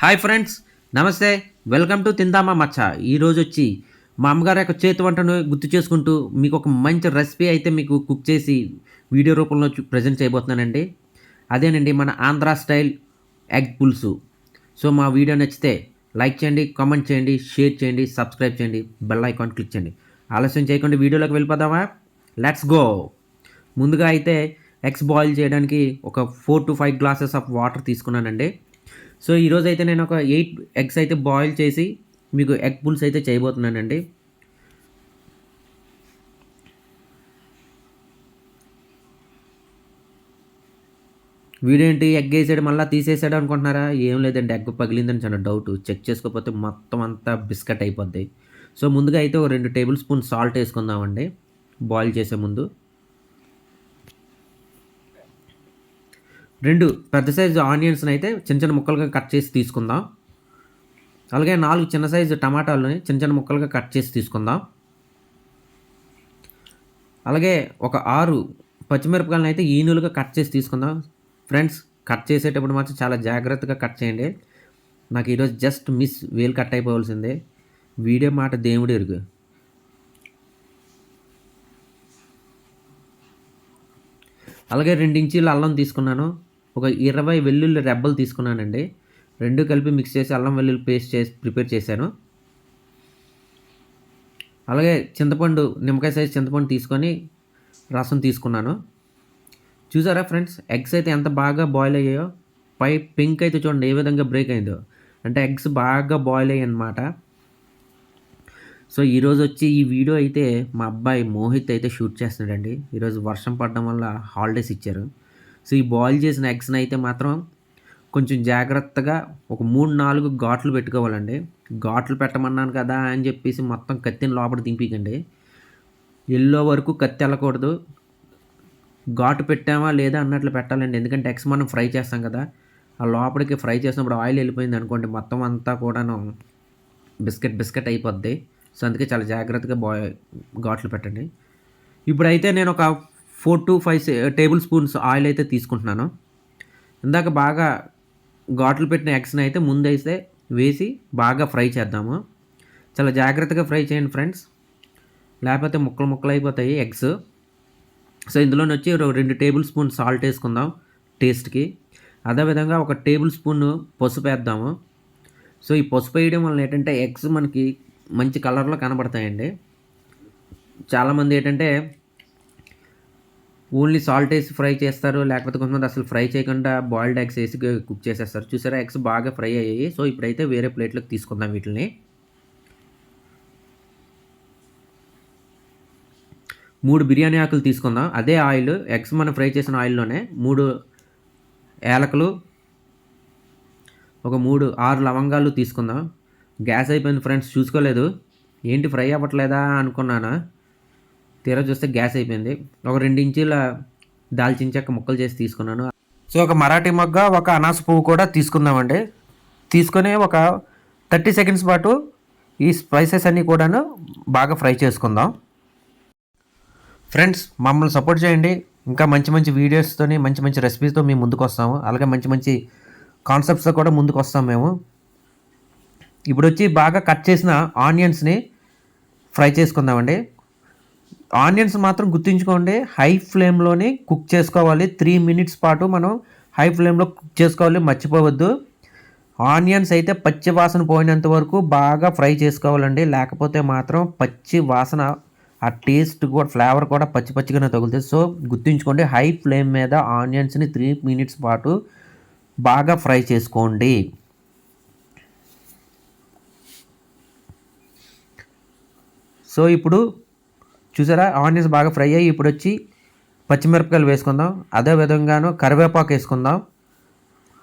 Hi friends, నమస్తే. Welcome to తిందామా మచ్చ. ఈరోజు వచ్చి మా అమ్మగారి యొక్క చేతి వంటను గుర్తు చేసుకుంటూ మీకు ఒక మంచి రెసిపీ అయితే మీకు కుక్ చేసి వీడియో రూపంలో ప్రజెంట్ చేయబోతున్నానండి. అదేనండి మన ఆంధ్ర స్టైల్ ఎగ్ పులుసు. సో మా వీడియో నచ్చితే లైక్ చేయండి, కామెంట్ చేయండి, షేర్ చేయండి, సబ్స్క్రైబ్ చేయండి, బెల్ ఐకాన్ క్లిక్ చేయండి. ఆలస్యం చేయకుండా వీడియోలోకి వెళ్ళిపోదామా? Let's go. ముందుగా అయితే ఎగ్స్ బాయిల్ చేయడానికి ఒక 4 to 5 గ్లాసెస్ ఆఫ్ వాటర్ తీసుకున్నానండి. సో ఈరోజు అయితే నేను ఒక 8 ఎగ్స్ అయితే బాయిల్ చేసి మీకు ఎగ్ పుల్స్ అయితే చేయబోతున్నానండి. వీడేంటి ఎగ్ వేసాడు మళ్ళీ తీసేసాడు అనుకుంటున్నారా? ఏం లేదండి, ఎగ్ పగిలిందని చాలా డౌట్. చెక్ చేసుకోకపోతే మొత్తం అంతా బిస్కెట్ అయిపోద్ది. సో ముందుగా అయితే ఒక 2 టేబుల్ స్పూన్ సాల్ట్ వేసుకుందామండి బాయిల్ చేసే ముందు. 2 పెద్ద సైజు ఆనియన్స్ని అయితే చిన్న చిన్న ముక్కలుగా కట్ చేసి తీసుకుందాం. అలాగే 4 చిన్న సైజు టమాటాలని చిన్న చిన్న ముక్కలుగా కట్ చేసి తీసుకుందాం. అలాగే ఒక 6 పచ్చిమిరపకాయలను అయితే ఈనులుగా కట్ చేసి తీసుకుందాం. ఫ్రెండ్స్, కట్ చేసేటప్పుడు మాత్రం చాలా జాగ్రత్తగా కట్ చేయండి. నాకు ఈరోజు జస్ట్ మిస్ వేలు కట్ అయిపోవాల్సిందే. వీడియో మాట దేవుడు ఎరుగు. అలాగే 2 ఇంచీల అల్లం తీసుకున్నాను. ఒక 20 వెల్లుల్లి రెబ్బలు తీసుకున్నానండి. 2 కలిపి మిక్స్ చేసి అల్లం వెల్లుల్లి పేస్ట్ చేసి ప్రిపేర్ చేశాను. అలాగే చింతపండు, నిమ్మకాయ సైజ్ చింతపండు తీసుకొని రసం తీసుకున్నాను. చూసారా ఫ్రెండ్స్, ఎగ్స్ అయితే ఎంత బాగా బాయిల్ అయ్యాయో. పై పింక్ అయితే చూడండి ఏ విధంగా బ్రేక్ అయిందో, అంటే ఎగ్స్ బాగా బాయిల్ అయ్యాయి అన్నమాట. సో ఈరోజు వచ్చి ఈ వీడియో అయితే మా అబ్బాయి మోహిత్ అయితే షూట్ చేస్తున్నాడండి. ఈరోజు వర్షం పడడం వల్ల హాలిడేస్ ఇచ్చారు. సో ఈ బాయిల్ చేసిన ఎగ్స్ని అయితే మాత్రం కొంచెం జాగ్రత్తగా ఒక 3-4 ఘాట్లు పెట్టుకోవాలండి. ఘాట్లు పెట్టమన్నాను కదా అని చెప్పేసి మొత్తం కత్తిని లోపల దింపికండి. ఎల్లో వరకు కత్తి వెళ్ళకూడదు. ఘాటు పెట్టామా లేదా అన్నట్లు పెట్టాలండి. ఎందుకంటే ఎగ్స్ మనం ఫ్రై చేస్తాం కదా, ఆ లోపలికి ఫ్రై చేసినప్పుడు ఆయిల్ వెళ్ళిపోయింది అనుకోండి, మొత్తం అంతా కూడాను బిస్కెట్ అయిపోద్ది. సో అందుకే చాలా జాగ్రత్తగా ఘాట్లు పెట్టండి. ఇప్పుడైతే నేను ఒక 4 to 5 టేబుల్ స్పూన్స్ ఆయిల్ అయితే తీసుకుంటున్నాను. ఇందాక బాగా ఘాట్లు పెట్టిన ఎగ్స్ని అయితే ముందైతే వేసి బాగా ఫ్రై చేద్దాము. చాలా జాగ్రత్తగా ఫ్రై చేయండి ఫ్రెండ్స్, లేకపోతే ముక్కలు అయిపోతాయి ఎగ్స్. సో ఇందులోనే వచ్చి 2 టేబుల్ స్పూన్ సాల్ట్ వేసుకుందాం టేస్ట్కి. అదేవిధంగా ఒక టేబుల్ స్పూన్ పసుపు వేద్దాము. సో ఈ పసుపు వేయడం వల్ల ఏంటంటే ఎగ్స్ మనకి మంచి కలర్లో కనబడతాయండి. చాలామంది ఏంటంటే ఓన్లీ సాల్ట్ వేసి ఫ్రై చేస్తారు, లేకపోతే కొంతమంది అసలు ఫ్రై చేయకుండా బాయిల్డ్ ఎగ్స్ వేసి కుక్ చేసేస్తారు. చూసారా, ఎగ్స్ బాగా ఫ్రై అయ్యాయి. సో ఇప్పుడైతే వేరే ప్లేట్లోకి తీసుకుందాం వీటిని. 3 బిర్యానీ ఆకులు తీసుకుందాం. అదే ఆయిల్, ఎగ్స్ మనం ఫ్రై చేసిన ఆయిల్లోనే 3 యాలకులు, ఒక 6 లవంగాలు తీసుకుందాం. గ్యాస్ అయిపోయింది ఫ్రెండ్స్, చూసుకోలేదు. ఏంటి ఫ్రై అవ్వట్లేదా అనుకున్నాను, తీరా చూస్తే గ్యాస్ అయిపోయింది. ఒక 2 ఇంచీల దాల్చిన చెక్క ముక్కలు చేసి తీసుకున్నాను. సో ఒక మరాఠీ మొగ్గ, ఒక అనాస పువ్వు కూడా తీసుకుందామండి. తీసుకొని ఒక 30 సెకండ్స్ పాటు ఈ స్పైసెస్ అన్నీ కూడాను బాగా ఫ్రై చేసుకుందాం. ఫ్రెండ్స్, మమ్మల్ని సపోర్ట్ చేయండి. ఇంకా మంచి వీడియోస్తోని మంచి రెసిపీస్తో మేము ముందుకు వస్తాము. అలాగే మంచి కాన్సెప్ట్స్తో కూడా ముందుకు వస్తాం మేము. ఇప్పుడు వచ్చి బాగా కట్ చేసిన ఆనియన్స్ని ఫ్రై చేసుకుందామండి. ఆనియన్స్ మాత్రం గుర్తుంచుకోండి, హై ఫ్లేమ్లోనే కుక్ చేసుకోవాలి. 3 minutes పాటు మనం హై ఫ్లేమ్లో కుక్ చేసుకోవాలి, మర్చిపోవద్దు. ఆనియన్స్ అయితే పచ్చి వాసన పోయినంత వరకు బాగా ఫ్రై చేసుకోవాలండి. లేకపోతే మాత్రం పచ్చి వాసన, ఆ టేస్ట్ కూడా, ఫ్లేవర్ కూడా పచ్చిగానే తగులుతుంది. సో గుర్తుంచుకోండి, హై ఫ్లేమ్ మీద ఆనియన్స్ని 3 minutes పాటు బాగా ఫ్రై చేసుకోండి. సో ఇప్పుడు చూసారా, ఆనియన్స్ బాగా ఫ్రై అయ్యి ఇప్పుడు వచ్చి పచ్చిమిరపకాయలు వేసుకుందాం. అదే విధంగాను కరివేపాకు వేసుకుందాం.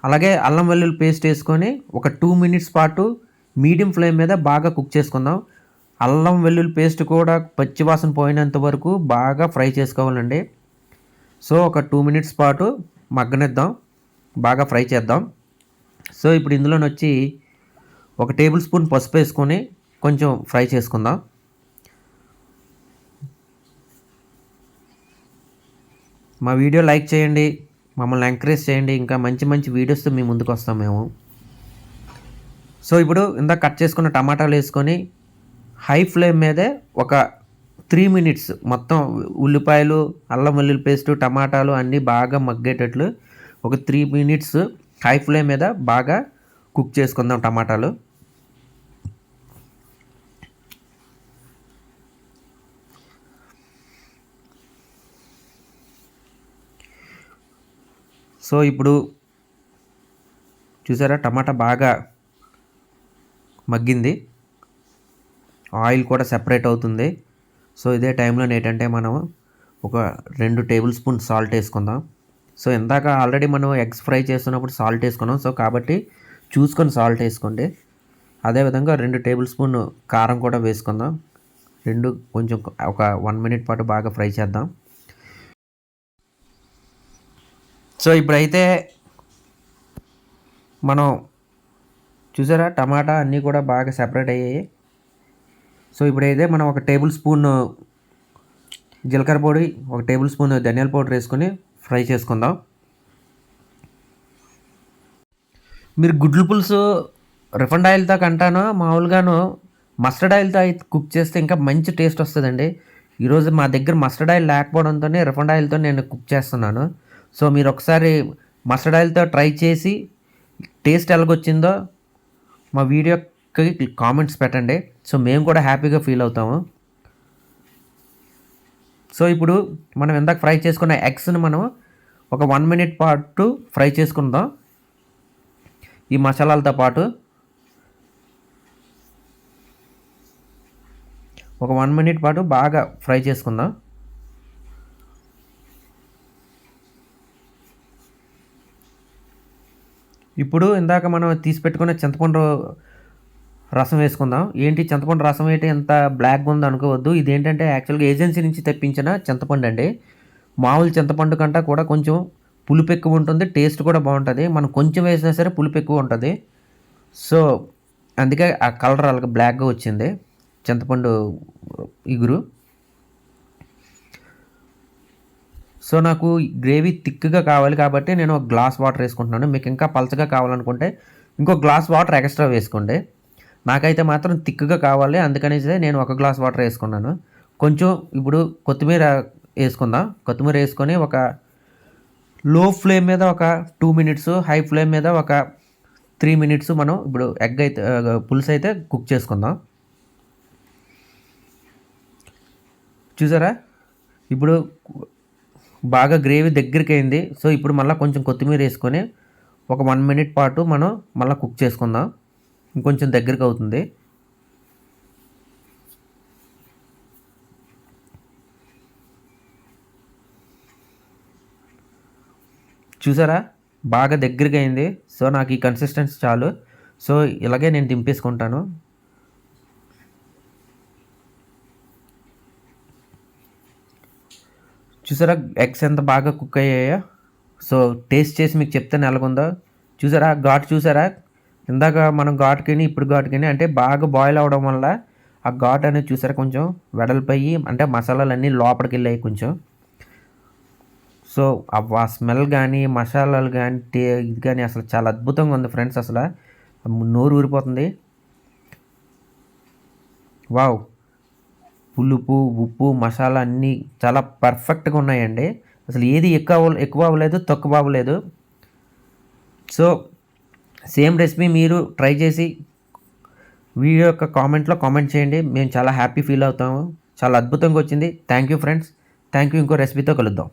అలాగే అల్లం వెల్లుల్లి పేస్ట్ వేసుకొని ఒక 2 minutes పాటు మీడియం ఫ్లేమ్ మీద బాగా కుక్ చేసుకుందాం. అల్లం వెల్లుల్లి పేస్ట్ కూడా పచ్చివాసన పోయినంత వరకు బాగా ఫ్రై చేసుకోవాలండి. సో ఒక 2 minutes పాటు మగ్గనిద్దాం, బాగా ఫ్రై చేద్దాం. సో ఇప్పుడు ఇందులోని వచ్చి ఒక టేబుల్ స్పూన్ పసుపు వేసుకొని కొంచెం ఫ్రై చేసుకుందాం. మా వీడియో లైక్ చేయండి, మమ్మల్ని ఎంకరేజ్ చేయండి. ఇంకా మంచి వీడియోస్తో మీ ముందుకు వస్తాం మేము. సో ఇప్పుడు ఇందాక కట్ చేసుకున్న టమాటాలు వేసుకొని హై ఫ్లేమ్ మీదే ఒక 3 మినిట్స్ మొత్తం ఉల్లిపాయలు, అల్లం వెల్లుల్లి పేస్టు, టమాటాలు అన్నీ బాగా మగ్గేటట్లు ఒక 3 మినిట్స్ హై ఫ్లేమ్ మీద బాగా కుక్ చేసుకుందాం టమాటాలు. సో ఇప్పుడు చూసారా టమాటా బాగా మగ్గింది, ఆయిల్ కూడా సెపరేట్ అవుతుంది. సో ఇదే టైంలో ఏంటంటే మనం ఒక 2 టేబుల్ స్పూన్ సాల్ట్ వేసుకుందాం. సో ఇందాక ఆల్రెడీ మనం ఎగ్స్ ఫ్రై చేస్తున్నప్పుడు సాల్ట్ వేసుకున్నాం. సో కాబట్టి చూసుకొని సాల్ట్ వేసుకోండి. అదేవిధంగా 2 టేబుల్ స్పూన్ కారం కూడా వేసుకుందాం. కొంచెం ఒక 1 మినిట్ పాటు బాగా ఫ్రై చేద్దాం. సో ఇప్పుడైతే మనం చూసారా టమాటా అన్నీ కూడా బాగా సెపరేట్ అయ్యాయి. సో ఇప్పుడైతే మనం ఒక టేబుల్ స్పూన్ జీలకర్ర పొడి, ఒక టేబుల్ స్పూన్ ధనియాల పౌడర్ వేసుకొని ఫ్రై చేసుకుందాం. మీరు గుడ్ల పులుసు రిఫైండ్ ఆయిల్తో కంటానో మామూలుగాను మస్టర్డ్ ఆయిల్తో అయితే కుక్ చేస్తే ఇంకా మంచి టేస్ట్ వస్తుందండి. ఈరోజు మా దగ్గర మస్టర్డ్ ఆయిల్ లేకపోవడంతోనే రిఫైండ్ ఆయిల్తో నేను కుక్ చేస్తున్నాను. సో మీరు ఒకసారి మస్టర్డ్ ఆయిల్తో ట్రై చేసి టేస్ట్ ఎలాగొచ్చిందో మా వీడియోకి కామెంట్స్ పెట్టండి. సో మేము కూడా హ్యాపీగా ఫీల్ అవుతాము. సో ఇప్పుడు మనం ఇందాక ఫ్రై చేసుకున్న ఎగ్స్ని మనం ఒక 1 మినిట్ పాటు ఫ్రై చేసుకుందాం. ఈ మసాలాలతో పాటు ఒక 1 మినిట్ పాటు బాగా ఫ్రై చేసుకుందాం. ఇప్పుడు ఇందాక మనం తీసి పెట్టుకున్న చింతపండు రసం వేసుకుందాం. ఏంటి చింతపండు రసం ఏంటి ఎంత బ్లాక్గా ఉందో అనుకోవద్దు. ఇదేంటంటే యాక్చువల్గా ఏజెన్సీ నుంచి తెప్పించిన చింతపండు అండి. మామూలు చింతపండు కంటే కూడా కొంచెం పులుపు ఎక్కువ ఉంటుంది, టేస్ట్ కూడా బాగుంటుంది. మనం కొంచెం వేసినా సరే పులుపు ఎక్కువ ఉంటుంది. సో అందుకే ఆ కలర్ అలాగ బ్లాక్గా వచ్చింది చింతపండు ఇగురు. సో నాకు గ్రేవీ థిక్గా కావాలి కాబట్టి నేను ఒక గ్లాస్ వాటర్ వేసుకుంటున్నాను. మీకు ఇంకా పలచగా కావాలనుకుంటే ఇంకో గ్లాస్ వాటర్ ఎక్స్ట్రా వేసుకోండి. నాకైతే మాత్రం థిక్గా కావాలి, అందుకనేసి నేను ఒక గ్లాస్ వాటర్ వేసుకున్నాను. కొంచెం ఇప్పుడు కొత్తిమీర వేసుకుందాం. కొత్తిమీర వేసుకొని ఒక లో ఫ్లేమ్ మీద ఒక 2 మినిట్స్, హై ఫ్లేమ్ మీద ఒక 3 మినిట్స్ మనం ఇప్పుడు ఎగ్ అయితే పులుసు అయితే కుక్ చేసుకుందాం. చూసారా ఇప్పుడు బాగా గ్రేవీ దగ్గరికి అయింది. సో ఇప్పుడు మళ్ళీ కొంచెం కొత్తిమీర వేసుకొని ఒక 1 మినిట్ పాటు మనం మళ్ళీ కుక్ చేసుకుందాం. ఇంకొంచెం దగ్గరికి అవుతుంది. చూసారా బాగా దగ్గరికి అయింది. సో నాకు ఈ కన్సిస్టెన్సీ చాలు. సో ఇలాగే నేను దింపేసుకుంటాను. చూసారా ఎగ్స్ ఎంత బాగా కుక్ అయ్యాయో. సో టేస్ట్ చేసి మీకు చెప్తాను ఎలాగుందో. చూసారా ఘాటు చూసారా, ఇందాక మనం ఘాటుకిని ఇప్పుడు ఘాటుకిని అంటే బాగా బాయిల్ అవ్వడం వల్ల ఆ ఘాటు అనేది చూసారా కొంచెం వెడల్పోయి అంటే మసాలాలన్నీ లోపలికి వెళ్ళాయి కొంచెం. సో ఆ స్మెల్ కానీ మసాలాలు కానీ ఇది కానీ అసలు చాలా అద్భుతంగా ఉంది ఫ్రెండ్స్. అసలు నోరు ఊరిపోతుంది. వావ్, పులుపు, ఉప్పు, మసాలా అన్నీ చాలా పర్ఫెక్ట్గా ఉన్నాయండి. అసలు ఏది ఎక్కువ అవ్వలేదు, తక్కువ అవ్వలేదు. సో సేమ్ రెసిపీ మీరు ట్రై చేసి వీడియో యొక్క కామెంట్లో కామెంట్ చేయండి. మేము చాలా హ్యాపీ ఫీల్ అవుతాము. చాలా అద్భుతంగా వచ్చింది. Thank you friends. Thank you. ఇంకో రెసిపీతో కలుద్దాం.